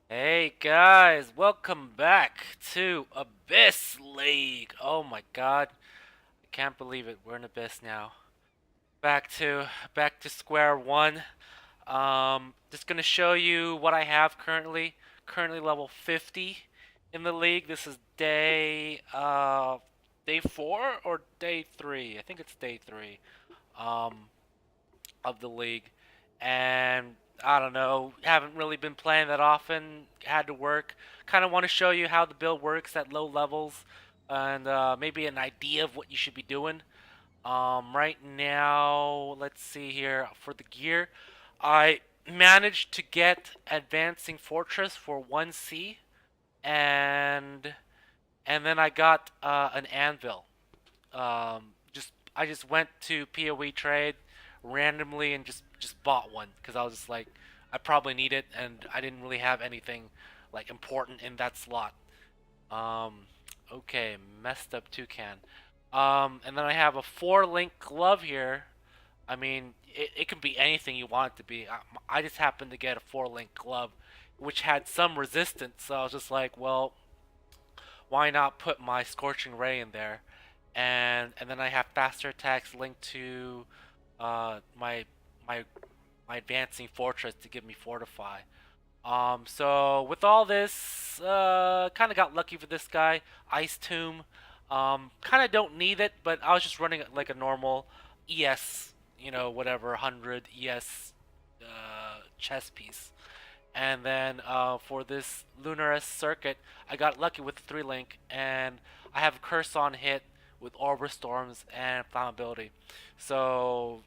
Hey guys, welcome back to Abyss League. Oh my god, I can't believe it. We're in Abyss now. Back to square one. Just gonna show you what I have currently. Currently level 50 in the league. This is day 4 or day 3. I think it's day 3. Um, of the league, and I don't know, haven't really been playing that often. Had to work. Kind of want to show you how the build works at low levels, and maybe an idea of what you should be doing. Right now, let's see here for the gear. I managed to get Advancing Fortress for 1C, and then I got an anvil. Just I just went to PoE trade randomly and just bought one because I was just like I probably need it and I didn't really have anything like important in that slot. Um, okay, messed up toucan. And then I have a 4-link glove here. I mean, it can be anything you want it to be. I just happened to get a 4-link glove, which had some resistance. So I was just like, well, why not put my Scorching Ray in there? And then I have faster attacks linked to my my my advancing fortress to give me fortify. So with all this, kind of got lucky for this guy, Ice Tomb. Kind of don't need it, but I was just running like a normal ES, whatever 100 ES chess piece. And then for this Lunaris circuit, I got lucky with the 3-link, and I have a curse on hit with Orber Storms and Flammability. So,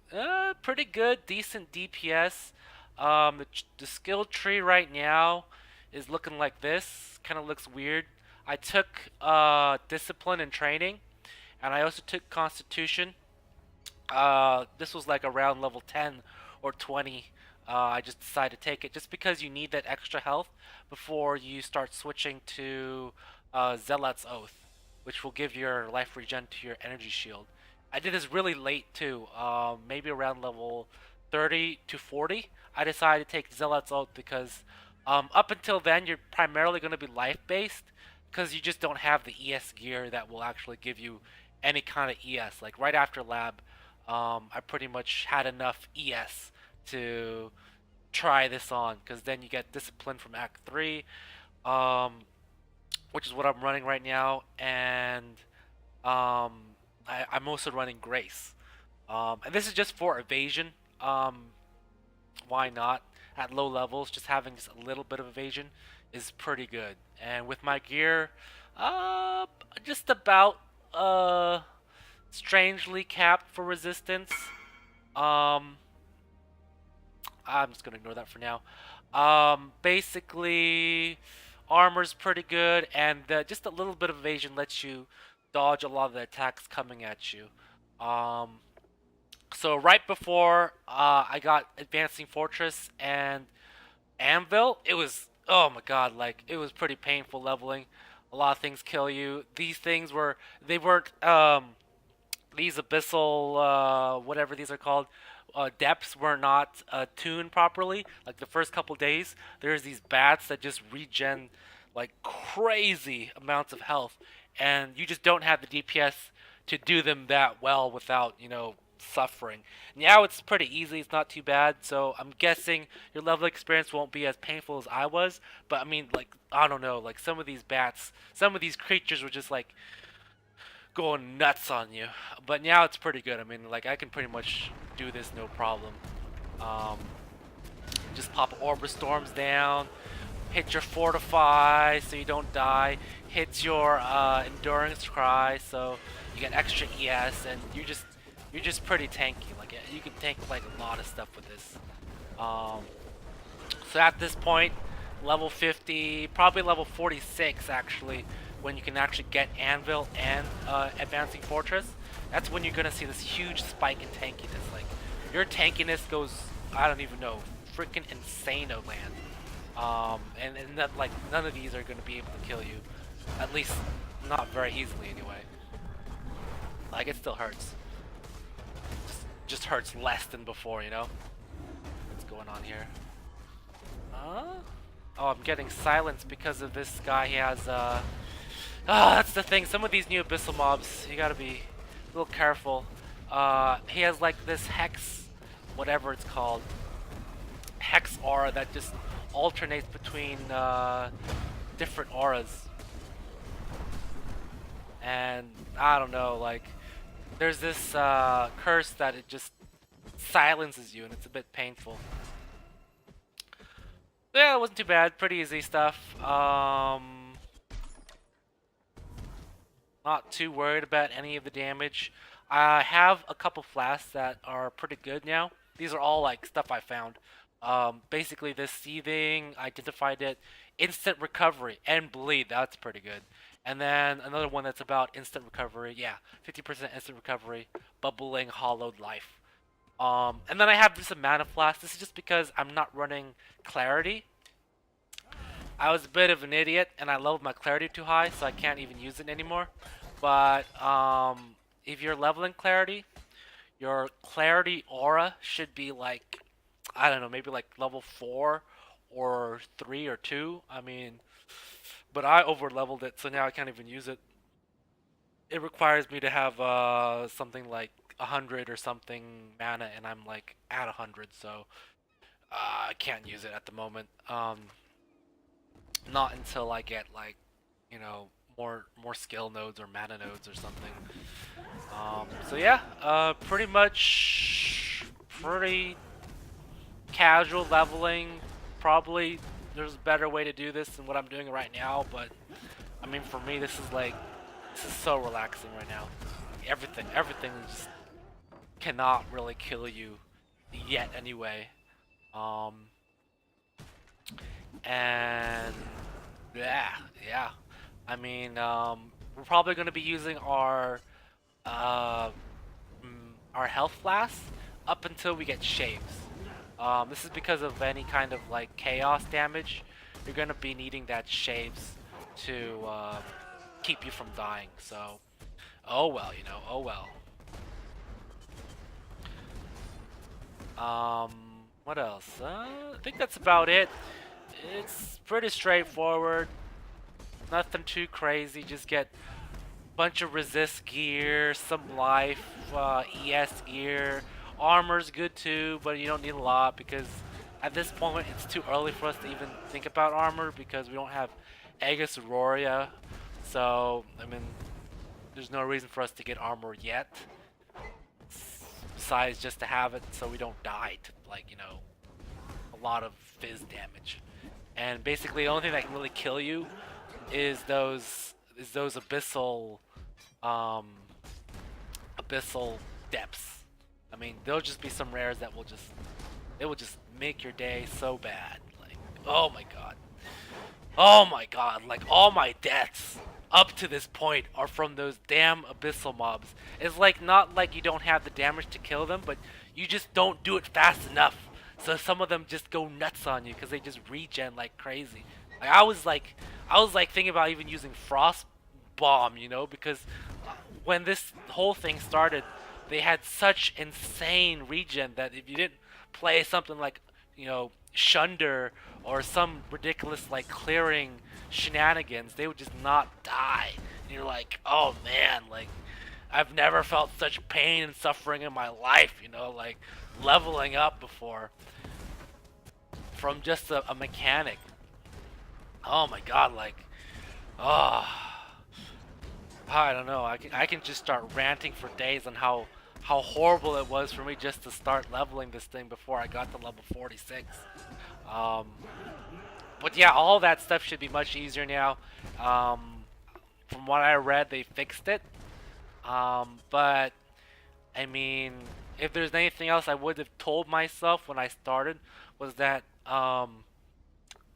pretty good, decent DPS. The skill tree right now is looking like this. Kind of looks weird. I took Discipline and Training, and I also took Constitution. This was like around level 10 or 20. I just decided to take it just because you need that extra health before you start switching to Zealot's Oath, which will give your life regen to your energy shield. I did this really late too, maybe around level 30 to 40. I decided to take Zealot's Oath because up until then you're primarily going to be life based because you just don't have the ES gear that will actually give you any kind of ES. Like right after lab, I pretty much had enough ES to try this on because then you get Discipline from Act 3, um, which is what I'm running right now, and um, I'm also running Grace. And this is just for evasion. Why not? At low levels, just having just a little bit of evasion is pretty good. And with my gear, uh, just about strangely capped for resistance. Um, I'm just gonna ignore that for now. Basically, armor's pretty good, and just a little bit of evasion lets you dodge a lot of the attacks coming at you. Um, so right before I got Advancing Fortress and Anvil, it was, oh my god, like it was pretty painful leveling. A lot of things kill you. They weren't these abyssal whatever these are called depths were not tuned properly. Like the first couple days, there's these bats that just regen like crazy amounts of health, and you just don't have the DPS to do them that well without suffering. Now it's pretty easy; it's not too bad. So I'm guessing your level experience won't be as painful as I was. But I mean, like I don't know, like some of these bats, some of these creatures were just like going nuts on you. But now it's pretty good. I mean, like I can pretty much do this no problem. Um, just pop Orber Storms down, hit your Fortify so you don't die, hit your Endurance Cry so you get extra ES, and you're just pretty tanky. Like you can tank like a lot of stuff with this. Um, so at this point, level 50, probably level 46 actually, when you can actually get Anvil and Advancing Fortress, that's when you're gonna see this huge spike in tankiness. Like your tankiness goes, I don't even know, freaking insane oh land. And that, like none of these are gonna be able to kill you, at least not very easily anyway. Like it still hurts, just hurts less than before, you know. What's going on here? Huh? Oh, I'm getting silenced because of this guy. He has that's the thing. Some of these new abyssal mobs, you gotta be a little careful. He has like this hex, whatever it's called, hex aura that just alternates between different auras. And I don't know, like there's this curse that it just silences you, and it's a bit painful. Yeah, it wasn't too bad. Pretty easy stuff. Not too worried about any of the damage. I have a couple flasks that are pretty good now. These are all like stuff I found. Basically, this seething, identified it, instant recovery and bleed. That's pretty good. And then another one that's about instant recovery. Yeah, 50% instant recovery, bubbling, hollowed life. And then I have this mana flask. This is just because I'm not running clarity. I was a bit of an idiot and I leveled my clarity too high, so I can't even use it anymore. But if you're leveling clarity, your clarity aura should be like, I don't know, maybe like level 4 or 3 or 2. I mean, but I over leveled it, so now I can't even use it. It requires me to have something like 100 or something mana, and I'm like at 100, so I can't use it at the moment. Not until I get like, you know, more skill nodes or mana nodes or something. So yeah, pretty much pretty casual leveling. Probably there's a better way to do this than what I'm doing right now, but I mean for me this is so relaxing right now. Everything just cannot really kill you yet anyway. And yeah. I mean, we're probably going to be using uh, our health flasks up until we get shaves. This is because of any kind of like chaos damage. You're going to be needing that shaves to keep you from dying. So, oh well, you know, oh well. What else? I think that's about it. It's pretty straightforward. Nothing too crazy. Just get a bunch of resist gear, some life, ES gear. Armor's good too, but you don't need a lot because at this point it's too early for us to even think about armor because we don't have Aegis Aurora. So, I mean, there's no reason for us to get armor yet. Besides just to have it so we don't die to, like, you know, a lot of fizz damage. And basically the only thing that can really kill you is those abyssal depths. I mean, there'll just be some rares that will just make your day so bad. Like, oh my god. Oh my god, like all my deaths up to this point are from those damn abyssal mobs. It's like not like you don't have the damage to kill them, but you just don't do it fast enough. So some of them just go nuts on you because they just regen like crazy. Like I was like thinking about even using Frost Bomb, you know, because when this whole thing started, they had such insane regen that if you didn't play something like, you know, Shunder or some ridiculous like clearing shenanigans, they would just not die. And you're like, oh man, like I've never felt such pain and suffering in my life, you know, like leveling up before from just a mechanic. Oh my god, like, oh, I don't know. I can just start ranting for days on how horrible it was for me just to start leveling this thing before I got to level 46. But yeah, all that stuff should be much easier now. From what I read, they fixed it. But I mean, if there's anything else I would have told myself when I started was that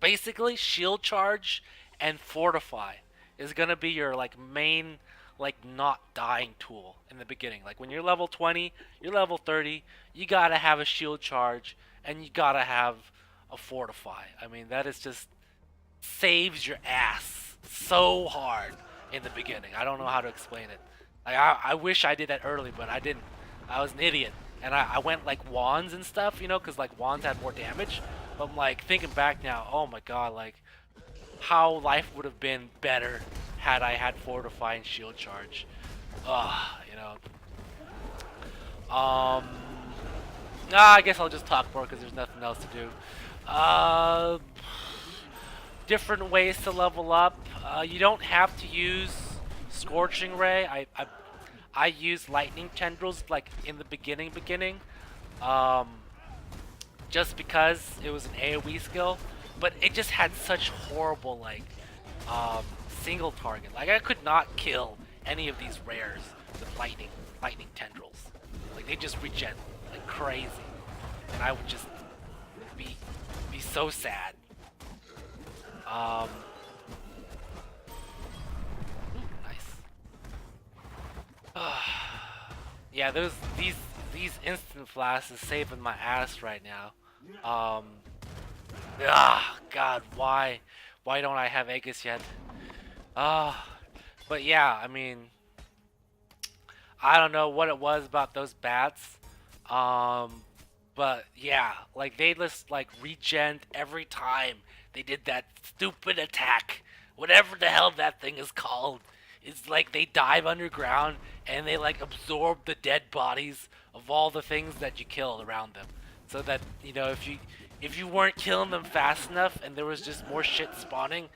basically shield charge and fortify is gonna be your like main like not dying tool in the beginning. Like when you're level 20, you're level 30, you gotta have a shield charge and you gotta have a fortify. I mean, that is just saves your ass so hard in the beginning. I don't know how to explain it. Like I wish I did that early, but I didn't. I was an idiot, and I went like wands and stuff, you know, because like wands had more damage. But I'm like thinking back now, oh my god, like how life would have been better had I had Fortify and Shield Charge. You know. Um, nah, I guess I'll just talk more because there's nothing else to do. Uh, Different ways to level up. You don't have to use Scorching Ray. I use Lightning Tendrils like in the beginning. Um, just because it was an AoE skill, but it just had such horrible like single target. Like I could not kill any of these rares with lightning tendrils. Like they just regen like crazy, and I would just be be so sad. Um, nice. Yeah, these instant flasks is saving my ass right now. Um, God, why don't I have Aegis yet? Ah, but yeah, I mean, I don't know what it was about those bats. Um, but yeah, like they just like regen every time they did that stupid attack. Whatever the hell that thing is called. It's like they dive underground and they like absorb the dead bodies of all the things that you killed around them. So that, you know, if you weren't killing them fast enough and there was just more shit spawning,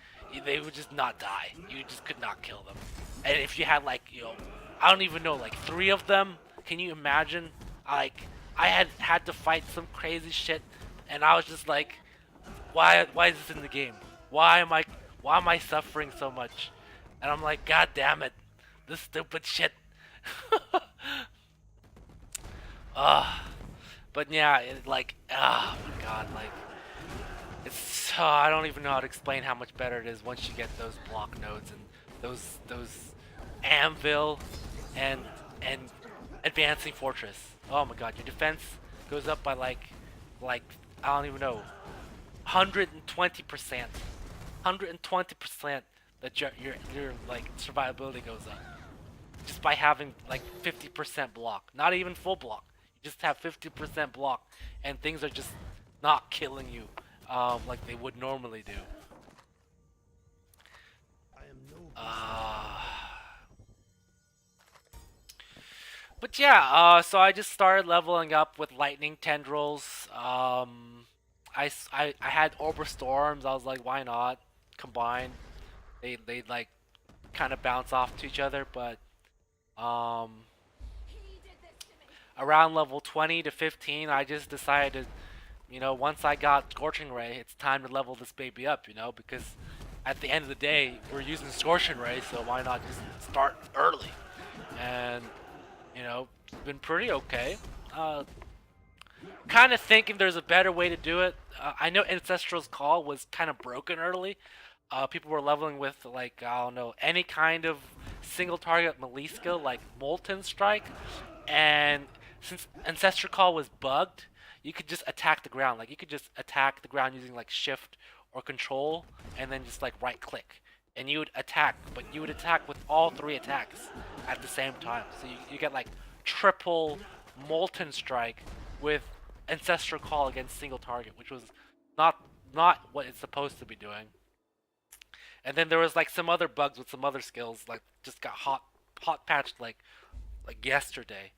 they would just not die. You just could not kill them. And if you had like, you know, I don't even know, like 3 of them, can you imagine? Like I had to fight some crazy shit and I was just like, why is this in the game? Why am I suffering so much? And I'm like, god damn it, this stupid shit. uh, but yeah, oh my god, like it's I don't even know how to explain how much better it is once you get those block nodes and those anvil and and advancing fortress. Oh my god, your defense goes up by like I don't even know 120%. 120% that your like survivability goes up just by having like 50% block. Not even full block. You just have 50% block and things are just not killing you like they would normally do. Uh, but yeah, so I just started leveling up with lightning tendrils. I had Orber Storms. I was like, why not combine? They like kind of bounce off to each other, but um, around level 20 to 15, I just decided, you know, once I got Scorching Ray, it's time to level this baby up, you know, because at the end of the day, we're using Scorching Ray, so why not just start early? And you know, it's been pretty okay. Uh, Kind of thinking there's a better way to do it. I know Ancestral's Call was kind of broken early. People were leveling with like I don't know any kind of single target melee skill like Molten Strike, and since Ancestral Call was bugged, you could just attack the ground. Like you could just attack the ground using like Shift or Control, and then just like right click, and you would attack. But you would attack with all 3 attacks at the same time. So you get like triple Molten Strike with Ancestral Call against single target, which was not not what it's supposed to be doing. And then there was like some other bugs with some other skills, like just got hot patched like yesterday.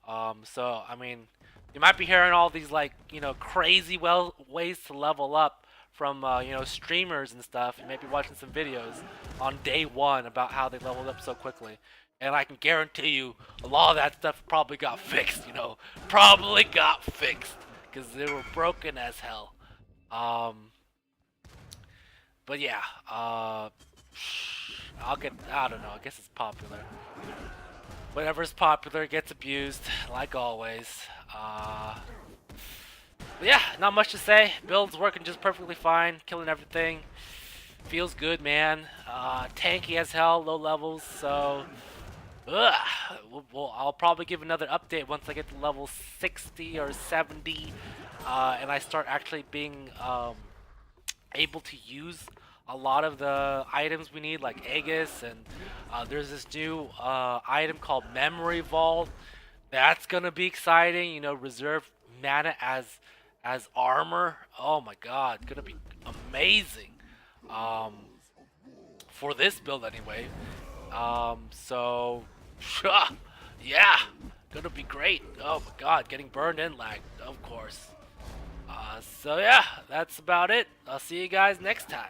So I mean, you might be hearing all these like crazy well ways to level up from streamers and stuff. You may be watching some videos on day one about how they leveled up so quickly. And I can guarantee you, a lot of that stuff probably got fixed. Probably got fixed because they were broken as hell. Um, but yeah, I don't know. I guess it's popular. Whatever's popular gets abused, like always. But yeah, not much to say. Build's working just perfectly fine, killing everything. Feels good, man. Tanky as hell, low levels, so... Ugh. I'll probably give another update once I get to level 60 or 70, and I start actually being able to use a lot of the items we need, like Aegis, and there's this new item called Memory Vault. That's gonna be exciting. Reserve mana as armor. Oh my god, gonna be amazing. Um, for this build anyway. So, yeah, gonna be great. Oh my god, getting burned and lagged, of course. So yeah, that's about it. I'll see you guys next time.